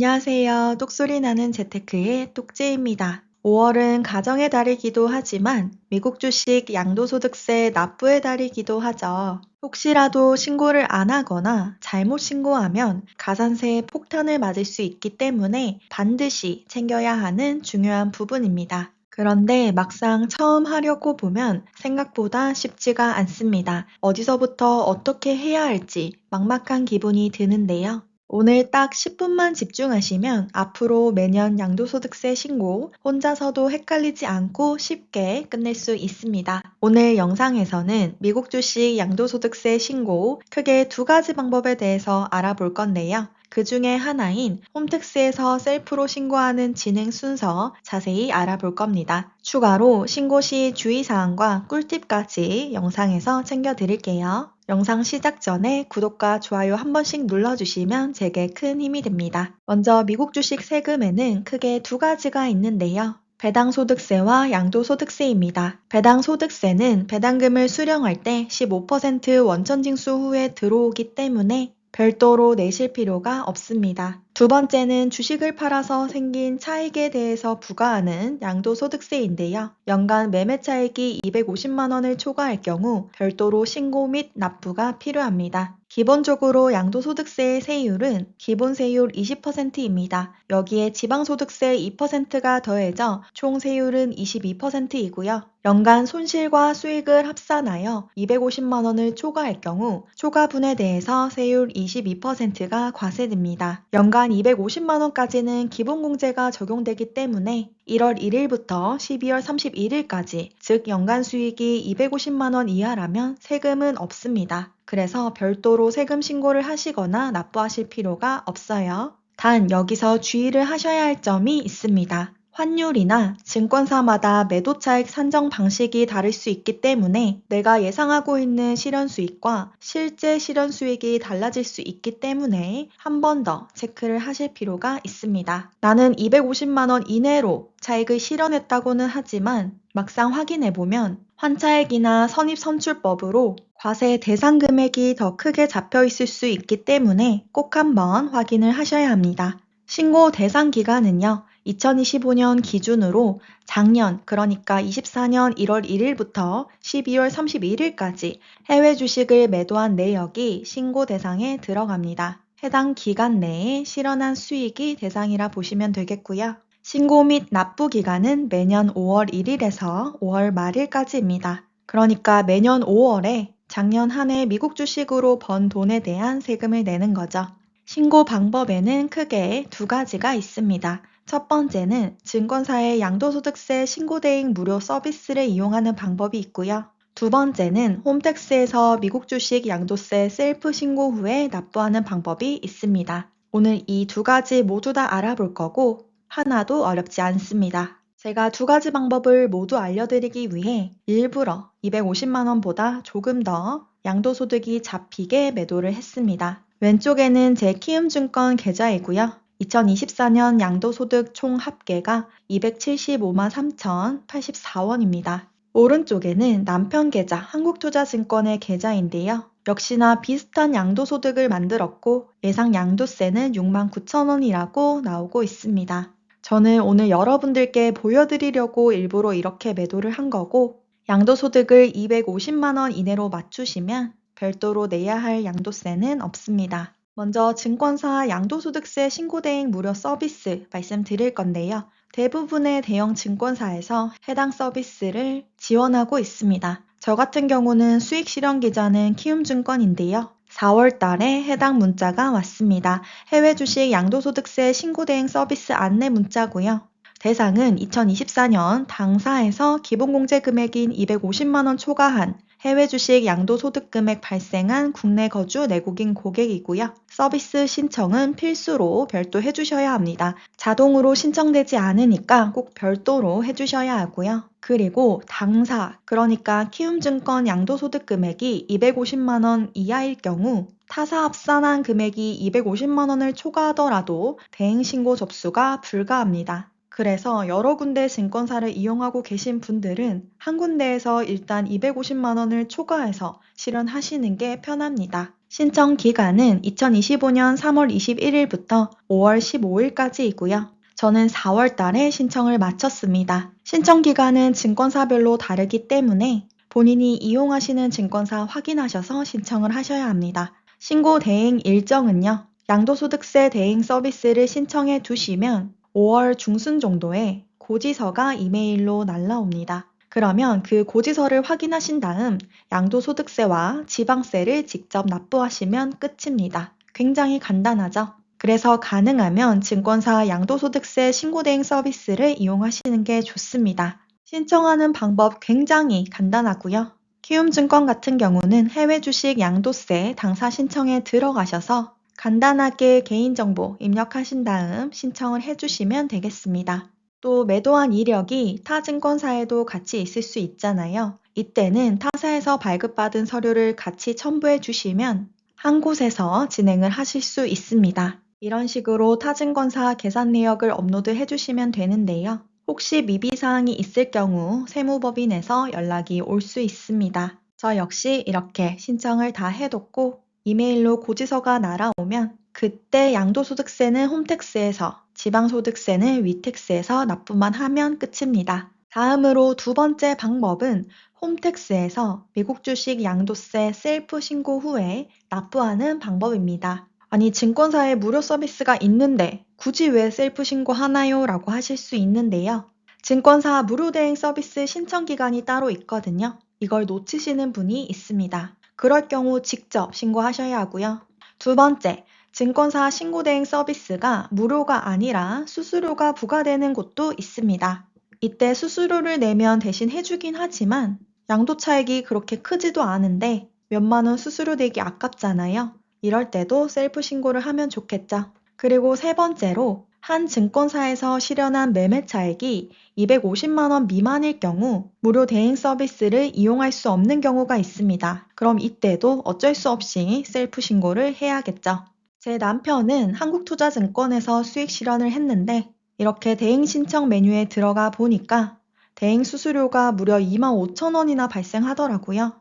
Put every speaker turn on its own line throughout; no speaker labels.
안녕하세요. 똑소리 나는 재테크의 똑재입니다. 5월은 가정의 달이기도 하지만 미국 주식 양도소득세 납부의 달이기도 하죠. 혹시라도 신고를 안 하거나 잘못 신고하면 가산세의 폭탄을 맞을 수 있기 때문에 반드시 챙겨야 하는 중요한 부분입니다. 그런데 막상 처음 하려고 보면 생각보다 쉽지가 않습니다. 어디서부터 어떻게 해야 할지 막막한 기분이 드는데요. 오늘 딱 10분만 집중하시면 앞으로 매년 양도소득세 신고 혼자서도 헷갈리지 않고 쉽게 끝낼 수 있습니다. 오늘 영상에서는 미국 주식 양도소득세 신고 크게 두 가지 방법에 대해서 알아볼 건데요. 그 중에 하나인 홈택스에서 셀프로 신고하는 진행 순서 자세히 알아볼 겁니다. 추가로 신고 시 주의사항과 꿀팁까지 영상에서 챙겨드릴게요. 영상 시작 전에 구독과 좋아요 한 번씩 눌러주시면 제게 큰 힘이 됩니다. 먼저 미국 주식 세금에는 크게 두 가지가 있는데요. 배당소득세와 양도소득세입니다. 배당소득세는 배당금을 수령할 때 15% 원천징수 후에 들어오기 때문에 별도로 내실 필요가 없습니다. 두 번째는 주식을 팔아서 생긴 차익에 대해서 부과하는 양도소득세인데요. 연간 매매 차익이 250만 원을 초과할 경우 별도로 신고 및 납부가 필요합니다. 기본적으로 양도소득세의 세율은 기본 세율 20%입니다. 여기에 지방소득세 2%가 더해져 총 세율은 22%이고요. 연간 손실과 수익을 합산하여 250만 원을 초과할 경우 초과분에 대해서 세율 22%가 과세됩니다. 연간 250만 원까지는 기본공제가 적용되기 때문에 1월 1일부터 12월 31일까지, 즉 연간 수익이 250만 원 이하라면 세금은 없습니다. 그래서 별도로 세금 신고를 하시거나 납부하실 필요가 없어요. 단 여기서 주의를 하셔야 할 점이 있습니다. 환율이나 증권사마다 매도차익 산정 방식이 다를 수 있기 때문에 내가 예상하고 있는 실현수익과 실제 실현수익이 달라질 수 있기 때문에 한 번 더 체크를 하실 필요가 있습니다. 나는 250만 원 이내로 차익을 실현했다고는 하지만 막상 확인해보면 환차익이나 선입선출법으로 과세 대상 금액이 더 크게 잡혀 있을 수 있기 때문에 꼭 한번 확인을 하셔야 합니다. 신고 대상 기간은요, 2025년 기준으로 작년, 그러니까 24년 1월 1일부터 12월 31일까지 해외 주식을 매도한 내역이 신고 대상에 들어갑니다. 해당 기간 내에 실현한 수익이 대상이라 보시면 되겠고요. 신고 및 납부 기간은 매년 5월 1일에서 5월 말일까지입니다. 그러니까 매년 5월에 작년 한 해 미국 주식으로 번 돈에 대한 세금을 내는 거죠. 신고 방법에는 크게 두 가지가 있습니다. 첫 번째는 증권사의 양도소득세 신고대행 무료 서비스를 이용하는 방법이 있고요. 두 번째는 홈택스에서 미국 주식 양도세 셀프 신고 후에 납부하는 방법이 있습니다. 오늘 이 두 가지 모두 다 알아볼 거고 하나도 어렵지 않습니다. 제가 두 가지 방법을 모두 알려드리기 위해 일부러 250만 원보다 조금 더 양도소득이 잡히게 매도를 했습니다. 왼쪽에는 제 키움증권 계좌이고요. 2024년 양도소득 총 합계가 275만 3,084원입니다. 오른쪽에는 남편 계좌 한국투자증권의 계좌인데요. 역시나 비슷한 양도소득을 만들었고 예상 양도세는 6만 9천 원이라고 나오고 있습니다. 저는 오늘 여러분들께 보여드리려고 일부러 이렇게 매도를 한 거고 양도소득을 250만 원 이내로 맞추시면 별도로 내야 할 양도세는 없습니다. 먼저 증권사 양도소득세 신고대행 무료 서비스 말씀드릴 건데요. 대부분의 대형 증권사에서 해당 서비스를 지원하고 있습니다. 저 같은 경우는 수익 실현 계좌는 키움증권인데요. 4월 달에 해당 문자가 왔습니다. 해외 주식 양도소득세 신고대행 서비스 안내 문자고요. 대상은 2024년 당사에서 기본공제 금액인 250만 원 초과한 해외 주식 양도소득 금액 발생한 국내 거주 내국인 고객이고요. 서비스 신청은 필수로 별도 해주셔야 합니다. 자동으로 신청되지 않으니까 꼭 별도로 해주셔야 하고요. 그리고 당사, 그러니까 키움증권 양도소득 금액이 250만 원 이하일 경우 타사 합산한 금액이 250만 원을 초과하더라도 대행신고 접수가 불가합니다. 그래서 여러 군데 증권사를 이용하고 계신 분들은 한 군데에서 일단 250만 원을 초과해서 실현하시는 게 편합니다. 신청 기간은 2025년 3월 21일부터 5월 15일까지이고요. 저는 4월 달에 신청을 마쳤습니다. 신청 기간은 증권사별로 다르기 때문에 본인이 이용하시는 증권사 확인하셔서 신청을 하셔야 합니다. 신고 대행 일정은요. 양도소득세 대행 서비스를 신청해 두시면 5월 중순 정도에 고지서가 이메일로 날라옵니다. 그러면 그 고지서를 확인하신 다음 양도소득세와 지방세를 직접 납부하시면 끝입니다. 굉장히 간단하죠? 그래서 가능하면 증권사 양도소득세 신고대행 서비스를 이용하시는 게 좋습니다. 신청하는 방법 굉장히 간단하고요. 키움증권 같은 경우는 해외 주식 양도세 당사 신청에 들어가셔서 간단하게 개인정보 입력하신 다음 신청을 해주시면 되겠습니다. 또 매도한 이력이 타 증권사에도 같이 있을 수 있잖아요. 이때는 타사에서 발급받은 서류를 같이 첨부해 주시면 한 곳에서 진행을 하실 수 있습니다. 이런 식으로 타 증권사 계산 내역을 업로드해 주시면 되는데요. 혹시 미비사항이 있을 경우 세무법인에서 연락이 올 수 있습니다. 저 역시 이렇게 신청을 다 해뒀고 이메일로 고지서가 날아오면 그때 양도소득세는 홈택스에서, 지방소득세는 위택스에서 납부만 하면 끝입니다. 다음으로 두 번째 방법은 홈택스에서 미국 주식 양도세 셀프 신고 후에 납부하는 방법입니다. 아니, 증권사에 무료 서비스가 있는데 굳이 왜 셀프 신고하나요? 라고 하실 수 있는데요. 증권사 무료 대행 서비스 신청 기간이 따로 있거든요. 이걸 놓치시는 분이 있습니다. 그럴 경우 직접 신고하셔야 하고요. 두 번째, 증권사 신고대행 서비스가 무료가 아니라 수수료가 부과되는 곳도 있습니다. 이때 수수료를 내면 대신 해주긴 하지만 양도 차익이 그렇게 크지도 않은데 몇만 원 수수료 내기 아깝잖아요. 이럴 때도 셀프 신고를 하면 좋겠죠. 그리고 세 번째로 한 증권사에서 실현한 매매 차익이 250만 원 미만일 경우 무료 대행 서비스를 이용할 수 없는 경우가 있습니다. 그럼 이때도 어쩔 수 없이 셀프 신고를 해야겠죠. 제 남편은 한국투자증권에서 수익 실현을 했는데 이렇게 대행 신청 메뉴에 들어가 보니까 대행 수수료가 무려 25,000원이나 발생하더라고요.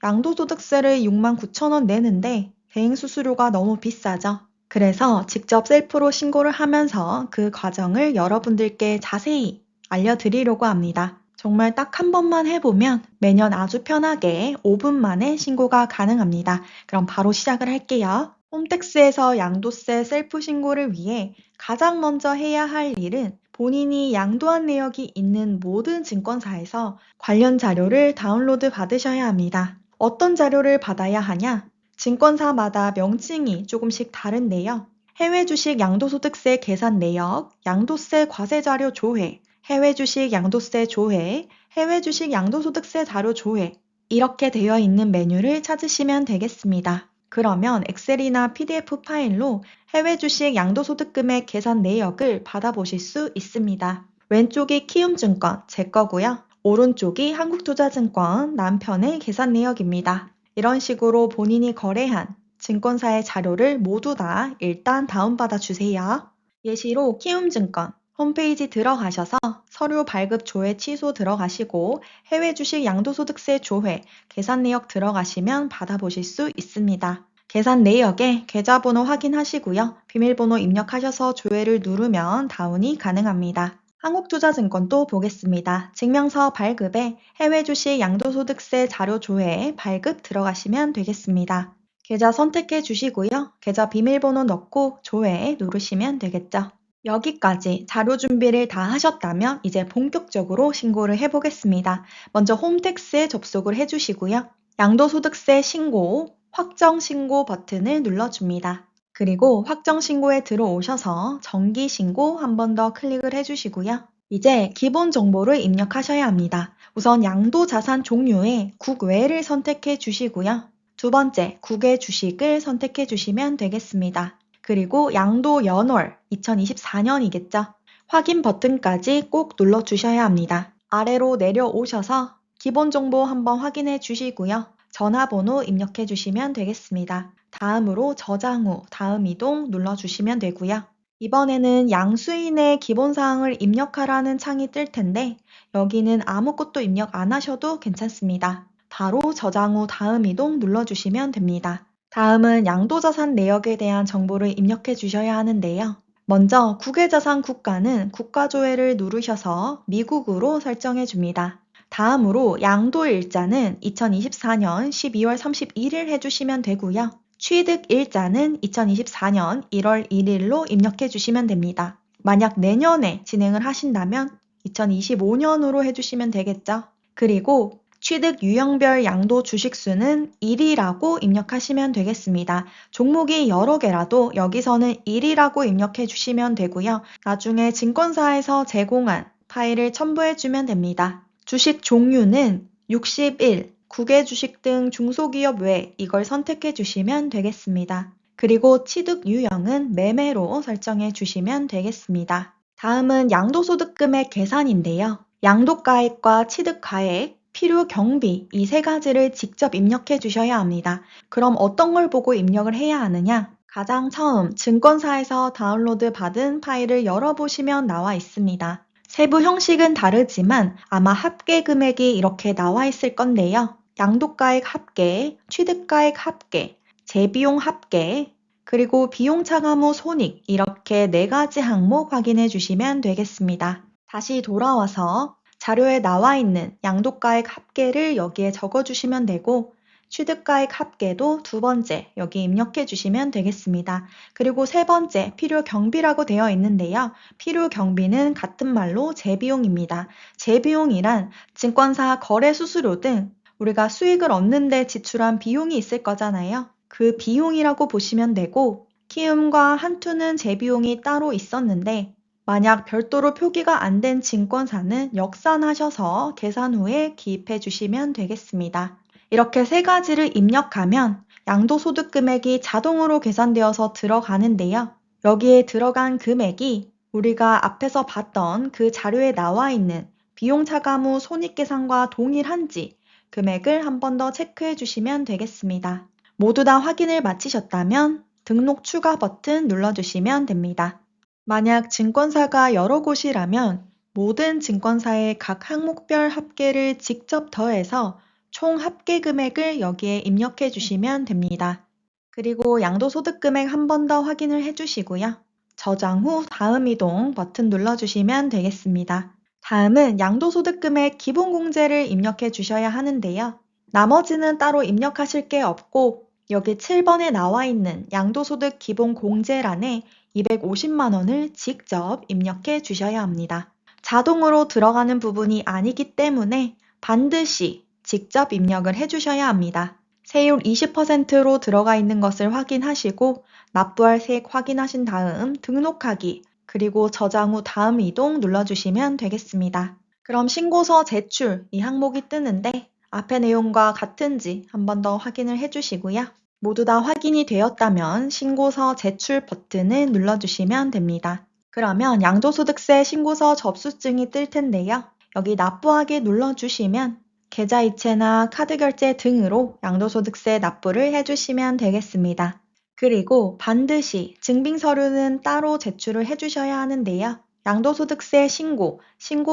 양도소득세를 69,000원 내는데 대행 수수료가 너무 비싸죠. 그래서 직접 셀프로 신고를 하면서 그 과정을 여러분들께 자세히 알려드리려고 합니다. 정말 딱 한 번만 해보면 매년 아주 편하게 5분 만에 신고가 가능합니다. 그럼 바로 시작을 할게요. 홈택스에서 양도세 셀프 신고를 위해 가장 먼저 해야 할 일은 본인이 양도한 내역이 있는 모든 증권사에서 관련 자료를 다운로드 받으셔야 합니다. 어떤 자료를 받아야 하냐? 증권사마다 명칭이 조금씩 다른데요. 해외 주식 양도소득세 계산 내역, 양도세 과세자료 조회, 해외 주식 양도세 조회, 해외 주식 양도소득세 자료 조회 이렇게 되어 있는 메뉴를 찾으시면 되겠습니다. 그러면 엑셀이나 PDF 파일로 해외 주식 양도소득금액 계산 내역을 받아보실 수 있습니다. 왼쪽이 키움증권 제 거고요. 오른쪽이 한국투자증권 남편의 계산 내역입니다. 이런 식으로 본인이 거래한 증권사의 자료를 모두 다 일단 다운받아 주세요. 예시로 키움증권 홈페이지 들어가셔서 서류 발급 조회 취소 들어가시고 해외 주식 양도소득세 조회 계산 내역 들어가시면 받아보실 수 있습니다. 계산 내역에 계좌번호 확인하시고요. 비밀번호 입력하셔서 조회를 누르면 다운이 가능합니다. 한국투자증권도 보겠습니다. 증명서 발급에 해외 주식 양도소득세 자료 조회에 발급 들어가시면 되겠습니다. 계좌 선택해 주시고요. 계좌 비밀번호 넣고 조회 누르시면 되겠죠. 여기까지 자료 준비를 다 하셨다면 이제 본격적으로 신고를 해보겠습니다. 먼저 홈택스에 접속을 해주시고요. 양도소득세 신고, 확정 신고 버튼을 눌러줍니다. 그리고 확정 신고에 들어오셔서 정기 신고 한 번 더 클릭을 해주시고요. 이제 기본 정보를 입력하셔야 합니다. 우선 양도자산 종류에 국외를 선택해 주시고요. 두 번째, 국외 주식을 선택해 주시면 되겠습니다. 그리고 양도 연월 2024년이겠죠. 확인 버튼까지 꼭 눌러주셔야 합니다. 아래로 내려오셔서 기본 정보 한번 확인해 주시고요. 전화번호 입력해 주시면 되겠습니다. 다음으로 저장 후 다음 이동 눌러주시면 되고요. 이번에는 양수인의 기본사항을 입력하라는 창이 뜰 텐데 여기는 아무것도 입력 안 하셔도 괜찮습니다. 바로 저장 후 다음 이동 눌러주시면 됩니다. 다음은 양도자산 내역에 대한 정보를 입력해 주셔야 하는데요. 먼저 국외자산 국가는 국가조회를 누르셔서 미국으로 설정해 줍니다. 다음으로 양도일자는 2024년 12월 31일 해주시면 되고요. 취득일자는 2024년 1월 1일로 입력해 주시면 됩니다. 만약 내년에 진행을 하신다면 2025년으로 해주시면 되겠죠. 그리고 취득 유형별 양도 주식수는 1이라고 입력하시면 되겠습니다. 종목이 여러 개라도 여기서는 1이라고 입력해 주시면 되고요. 나중에 증권사에서 제공한 파일을 첨부해 주면 됩니다. 주식 종류는 61, 국외 주식 등 중소기업 외 이걸 선택해 주시면 되겠습니다. 그리고 취득 유형은 매매로 설정해 주시면 되겠습니다. 다음은 양도소득금액 계산인데요. 양도가액과 취득가액, 필요 경비 이 세 가지를 직접 입력해 주셔야 합니다. 그럼 어떤 걸 보고 입력을 해야 하느냐? 가장 처음 증권사에서 다운로드 받은 파일을 열어보시면 나와 있습니다. 세부 형식은 다르지만 아마 합계 금액이 이렇게 나와 있을 건데요. 양도가액 합계, 취득가액 합계, 재비용 합계, 그리고 비용 차감 후 손익 이렇게 네 가지 항목 확인해 주시면 되겠습니다. 다시 돌아와서 자료에 나와 있는 양도가액 합계를 여기에 적어 주시면 되고 취득가액 합계도 두 번째 여기 입력해 주시면 되겠습니다. 그리고 세 번째 필요 경비라고 되어 있는데요. 필요 경비는 같은 말로 재비용입니다. 재비용이란 증권사 거래 수수료 등 우리가 수익을 얻는 데 지출한 비용이 있을 거잖아요. 그 비용이라고 보시면 되고 키움과 한투는 재비용이 따로 있었는데 만약 별도로 표기가 안 된 증권사는 역산하셔서 계산 후에 기입해 주시면 되겠습니다. 이렇게 세 가지를 입력하면 양도소득 금액이 자동으로 계산되어서 들어가는데요. 여기에 들어간 금액이 우리가 앞에서 봤던 그 자료에 나와 있는 비용 차감 후 손익계산과 동일한지 금액을 한 번 더 체크해 주시면 되겠습니다. 모두 다 확인을 마치셨다면 등록 추가 버튼 눌러주시면 됩니다. 만약 증권사가 여러 곳이라면 모든 증권사의 각 항목별 합계를 직접 더해서 총 합계 금액을 여기에 입력해 주시면 됩니다. 그리고 양도소득 금액 한 번 더 확인을 해 주시고요. 저장 후 다음 이동 버튼 눌러주시면 되겠습니다. 다음은 양도소득 금액 기본공제를 입력해 주셔야 하는데요. 나머지는 따로 입력하실 게 없고 여기 7번에 나와 있는 양도소득 기본공제란에 250만 원을 직접 입력해 주셔야 합니다. 자동으로 들어가는 부분이 아니기 때문에 반드시 직접 입력을 해 주셔야 합니다. 세율 20%로 들어가 있는 것을 확인하시고 납부할 세액 확인하신 다음 등록하기 그리고 저장 후 다음 이동 눌러주시면 되겠습니다. 그럼 신고서 제출 이 항목이 뜨는데 앞의 내용과 같은지 한 번 더 확인을 해주시고요. 모두 다 확인이 되었다면 신고서 제출 버튼을 눌러주시면 됩니다. 그러면 양도소득세 신고서 접수증이 뜰 텐데요. 여기 납부하기 눌러주시면 계좌이체나 카드결제 등으로 양도소득세 납부를 해주시면 되겠습니다. 그리고 반드시 증빙서류는 따로 제출을 해주셔야 하는데요. 양도소득세 신고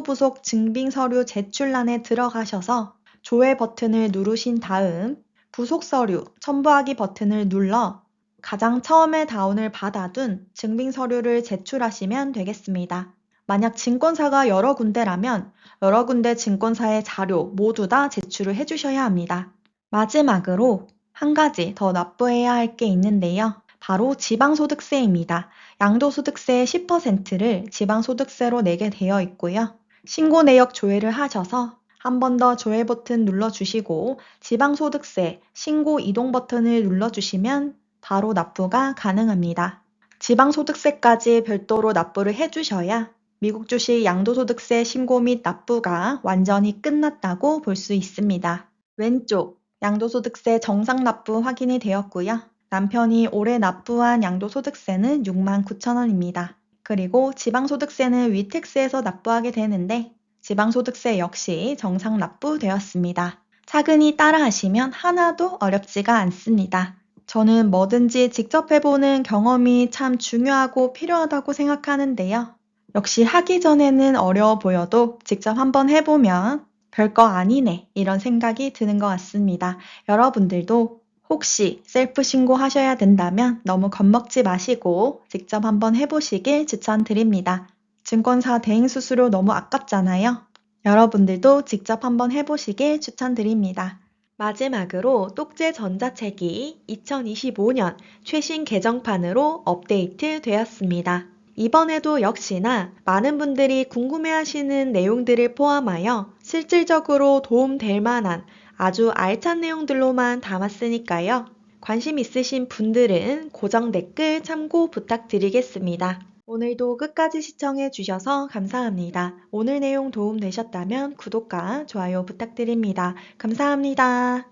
부속 증빙서류 제출란에 들어가셔서 조회 버튼을 누르신 다음 부속 서류 첨부하기 버튼을 눌러 가장 처음에 다운을 받아둔 증빙서류를 제출하시면 되겠습니다. 만약 증권사가 여러 군데라면 여러 군데 증권사의 자료 모두 다 제출을 해주셔야 합니다. 마지막으로 한 가지 더 납부해야 할 게 있는데요. 바로 지방소득세입니다. 양도소득세의 10%를 지방소득세로 내게 되어 있고요. 신고 내역 조회를 하셔서 한 번 더 조회 버튼 눌러주시고 지방소득세 신고 이동 버튼을 눌러주시면 바로 납부가 가능합니다. 지방소득세까지 별도로 납부를 해주셔야 미국 주식 양도소득세 신고 및 납부가 완전히 끝났다고 볼 수 있습니다. 왼쪽 양도소득세 정상 납부 확인이 되었고요. 남편이 올해 납부한 양도소득세는 69,000원입니다. 그리고 지방소득세는 위택스에서 납부하게 되는데 지방소득세 역시 정상 납부되었습니다. 차근히 따라하시면 하나도 어렵지가 않습니다. 저는 뭐든지 직접 해보는 경험이 참 중요하고 필요하다고 생각하는데요. 역시 하기 전에는 어려워 보여도 직접 한번 해보면 별거 아니네 이런 생각이 드는 것 같습니다. 여러분들도 혹시 셀프 신고하셔야 된다면 너무 겁먹지 마시고 직접 한번 해보시길 추천드립니다. 증권사 대행 수수료 너무 아깝잖아요. 여러분들도 직접 한번 해보시길 추천드립니다. 마지막으로 똑제 전자책이 2025년 최신 개정판으로 업데이트 되었습니다. 이번에도 역시나 많은 분들이 궁금해하시는 내용들을 포함하여 실질적으로 도움될 만한 아주 알찬 내용들로만 담았으니까요. 관심 있으신 분들은 고정 댓글 참고 부탁드리겠습니다. 오늘도 끝까지 시청해 주셔서 감사합니다. 오늘 내용 도움 되셨다면 구독과 좋아요 부탁드립니다. 감사합니다.